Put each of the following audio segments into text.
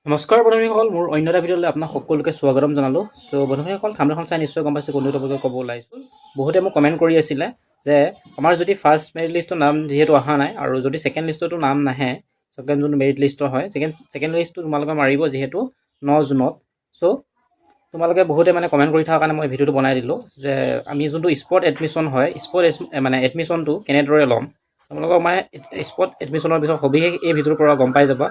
নমস্কাৰ বন্ধুসকল, মোৰ অন্য এটা ভিডিঅ'লৈ আপোনাক সকলোকে স্বাগতম জনালোঁ। চ' বন্ধুসকল, থাম্বনেইলখন চাই নিশ্চয় গম পাইছে কোনটো টপিকত ক'ব ওলাইছোঁ। বহুতে মোক কমেণ্ট কৰি আছিলে যে আমাৰ যদি ফাৰ্ষ্ট মেৰিট লিষ্টৰ নাম যিহেতু অহা নাই আৰু যদি ছেকেণ্ড লিষ্টতো নাম নাহে, ছেকেণ্ড যোনটো মেৰিট লিষ্টৰ হয় ছেকেণ্ড লিষ্টটো তোমালোকে মাৰিব যিহেতু 9 জুনত। চ' তোমালোকে বহুতে কমেণ্ট কৰি থকাৰ কাৰণে মই ভিডিঅ'টো বনাই দিলোঁ যে আমি যোনটো স্পট এডমিশ্যন হয়, এডমিশ্যনটো কেনেদৰে ল'ম, তোমালোকক স্পট এডমিশ্যনৰ বিষয়ে সবিশেষ এই ভিডিঅ'ৰ পৰা গম পাই যাবা।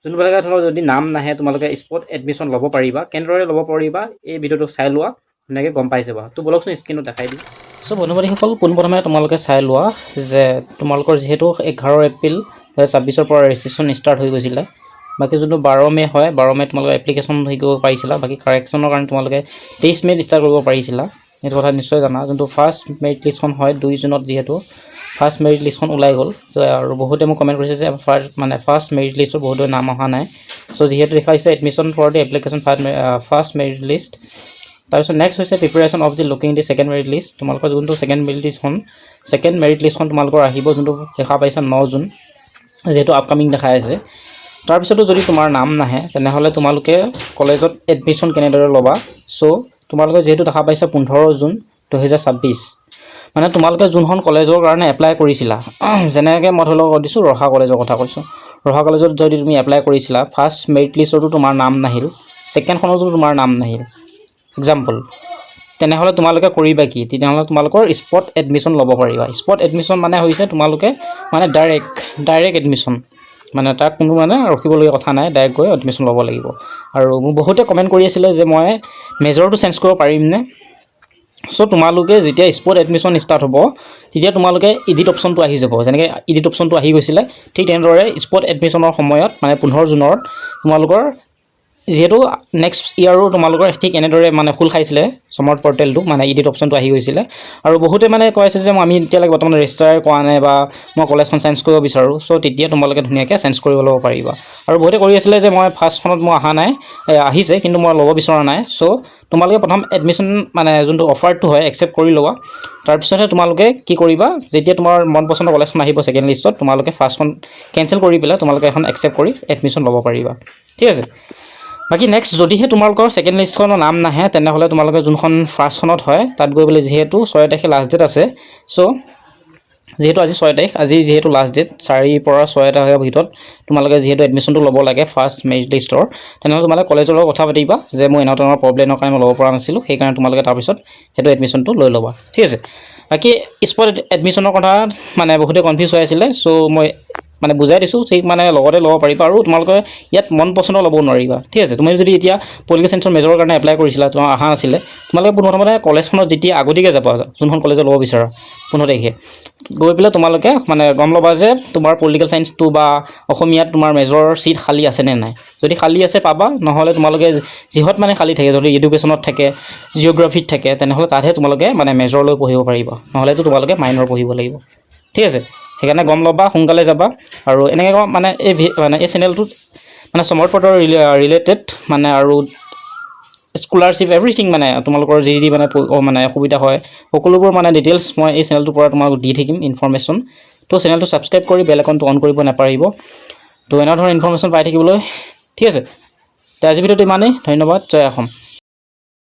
যোনবিলাকে ধৰক যদি নাম নাহে তোমালোকে স্পট এডমিশ্যন ল'ব পাৰিবা, কেনেদৰে ল'ব পাৰিবা এই ভিডিঅ'টো চাই লোৱা, ধুনীয়াকৈ গম পাই যাবা। তো বলকচোন স্ক্ৰীণত দেখাই দিম। চ' বন্ধু-বান্ধৱীসকল, পোনপ্ৰথমে তোমালোকে চাই লোৱা যে তোমালোকৰ যিহেতু 11 এপ্ৰিল 2026 পৰা ৰেজিষ্ট্ৰেশ্যন ষ্টাৰ্ট হৈ গৈছিলে, বাকী যোনটো 12 মে হয়, 12 মে তোমালোকে এপ্লিকেশ্যন হেৰি কৰিব পাৰিছিলা, বাকী কাৰেকশ্যনৰ কাৰণে তোমালোকে 23 মে'ত ষ্টাৰ্ট কৰিব পাৰিছিলা। সেইটো কথা নিশ্চয় জানা। যোনটো ফাৰ্ষ্ট মেৰিট লিষ্টখন হয় 2 জুনত, যিহেতু ফাৰ্ষ্ট মেৰিট লিষ্টখন ওলাই গ'ল। আৰু বহুতে মোক কমেণ্ট কৰিছে যে ফাৰ্ষ্ট মেৰিট লিষ্টৰ বহুতো নাম অহা নাই। চ' যিহেতু দেখাইছে admission for the application first merit list. তাৰপিছত নেক্সট হৈছে preparation of the looking the second merit list. তোমালোকৰ যোনটো ছেকেণ্ড মেৰিট লিষ্টখন তোমালোকৰ আহিব, যোনটো দেখা পাইছা 9 জুন, যিহেতু আপকামিং দেখাই আছে। তাৰপিছতো যদি তোমাৰ নাম নাহে তেনেহ'লে তোমালোকে কলেজত এডমিশ্যন কেনেদৰে ল'বা। চ' তোমালোকে যিহেতু দেখা পাইছা 15 জুন 2026, মানে তোমালোকে যোনখন কলেজৰ কাৰণে এপ্লাই কৰিছিলা, যেনেকৈ মই ধৰি লওক দিছোঁ ৰহা কলেজৰ কথা কৈছোঁ। ৰহা কলেজত যদি তুমি এপ্লাই কৰিছিলা, ফাৰ্ষ্ট মেৰিট লিষ্টতো তোমাৰ নাম নাহিল, ছেকেণ্ডখনতো তোমাৰ নাম নাহিল, এক্সাম্পল, তেনেহ'লে তোমালোকে কৰিবা কি? তেনেহ'লে তোমালোকৰ স্পট এডমিশ্যন ল'ব পাৰিবা। স্পট এডমিশ্যন মানে হৈছে তোমালোকে ডাইৰেক্ট এডমিশ্যন, তাত কোনো ৰখিবলগীয়া কথা নাই, ডাইৰেক্ট গৈ এডমিশ্যন ল'ব লাগিব। আৰু মোক বহুতে কমেণ্ট কৰি আছিলে যে মই মেজৰটো চেঞ্জ কৰিব পাৰিমনে। চ' তোমালোকে যেতিয়া স্পট এডমিশ্যন ষ্টাৰ্ট হ'ব, তেতিয়া তোমালোকে এডিট অপশ্যনটো আহি যাব। যেনেকৈ এডিট অপশ্যনটো আহি গৈছিলে, ঠিক তেনেদৰে স্পট এডমিশ্যনৰ সময়ত 15 জুনত তোমালোকৰ যিহেতু নেক্সট ইয়াৰো তোমালোকৰ ঠিক এনেদৰে খোল খাইছিলে স্মাৰ্ট পৰ্টেলটো, এডিট অপশ্যনটো আহি গৈছিলে। আৰু বহুতে কৈছে যে আমি এতিয়ালৈকে বৰ্তমান ৰেজিষ্টাৰ কৰা নাই বা মই কলেজখন চেঞ্জ কৰিব বিচাৰোঁ। চ' তেতিয়া তোমালোকে ধুনীয়াকৈ চেঞ্জ কৰিব ল'ব পাৰিবা। আৰু বহুতে কৰি আছিলে যে মই ফাৰ্ষ্টখনত মোৰ অহা নাই, আহিছে কিন্তু মই ল'ব বিচৰা নাই। চ' তোমালোকে প্ৰথম এডমিশ্যন যোনটো অফাৰটো হয় একচেপ্ট কৰি ল'বা। তাৰপিছতহে তোমালোকে কি কৰিবা, যেতিয়া তোমাৰ মন পচন্দৰ কলেজখন আহিব ছেকেণ্ড লিষ্টত, তোমালোকে ফাৰ্ষ্টখন কেঞ্চেল কৰি পেলাই তোমালোকে এখন একচেপ্ট কৰি এডমিশ্যন ল'ব পাৰিবা। ঠিক আছে। বাকী নেক্সট যদিহে তোমালোকৰ ছেকেণ্ড লিষ্টখনৰ নাম নাহে, তেনেহ'লে তোমালোকে যোনখন ফাৰ্ষ্টখনত হয় তাত গৈ পেলাই, যিহেতু 6 তাৰিখে লাষ্ট ডেট আছে, চ' যিহেতু আজি 6 তাৰিখ, আজি যিহেতু লাষ্ট ডেট, 4 পৰা 6 তাৰিখৰ ভিতৰত তোমালোকে যিহেতু এডমিশ্যনটো ল'ব লাগে ফাৰ্ষ্ট মেৰিট লিষ্টৰ, তেনেহ'লে তোমালোকে কলেজৰ লগত কথা পাতিবা যে মই এনেকুৱা ধৰণৰ প্ৰব্লেমৰ কাৰণে মই ল'ব পৰা নাছিলোঁ, সেইকাৰণে তোমালোকে তাৰপিছত সেইটো এডমিশ্যনটো লৈ ল'বা। ঠিক আছে। বাকী স্পট এডমিশ্যনৰ কথা বহুতে কনফিউজ হৈ আছিলে। চ' মই বুজাই দিছোঁ, ঠিক লগতে ল'ব পাৰিবা। আৰু তোমালোকে ইয়াত মন পচন্দৰ ল'ব নোৱাৰিবা। ঠিক আছে। তুমি যদি এতিয়া পলিটিকেল চায়েন্সৰ মেজৰৰ কাৰণে এপ্লাই কৰিছিলা, তোমাৰ অহা নাছিলে, তোমালোকে প্ৰথমতে কলেজখনত যেতিয়া আগতীয়াকৈ যাবা, যোনখন কলেজত ল'ব বিচৰা 15 তাৰিখে গৈ পেলাই তোমালোকে গম ল'বা যে তোমাৰ পলিটিকেল চায়েন্সটো বা অসমীয়াত তোমাৰ মেজৰ চিট খালী আছে নে নাই। যদি খালী আছে পাবা, নহ'লে তোমালোকে যিহত খালী থাকে, যদি এডুকেশ্যনত থাকে, জিঅ'গ্ৰাফিত থাকে, তেনেহ'লে তাতহে তোমালোকে মেজৰ লৈ পঢ়িব পাৰিবা, নহ'লেতো তোমালোকে মাইনৰ পঢ়িব লাগিব। ঠিক আছে। সেইকাৰণে গম ল'বা, সোনকালে যাবা। আৰু এনেকৈ এই চেনেলটোত স্মাৰ্ট পৰ্টেলৰ ৰিলেটেড আৰু স্কলাৰশ্বিপ এভৰিথিং তোমালোকৰ যি সুবিধা হয়, সকলোবোৰ ডিটেইলছ মই এই চেনেলটোৰ পৰা তোমালোক দি থাকিম ইনফৰমেশ্যন। তো চেনেলটো ছাবস্ক্ৰাইব কৰি বেল আইকনটো অন কৰিব নাপাহৰিব, তো এনে ধৰণৰ ইনফৰমেশ্যন পাই থাকিবলৈ। ঠিক আছে। তো আজি ভিডিঅ'টো ইমানেই। ধন্যবাদ। জয় অসম।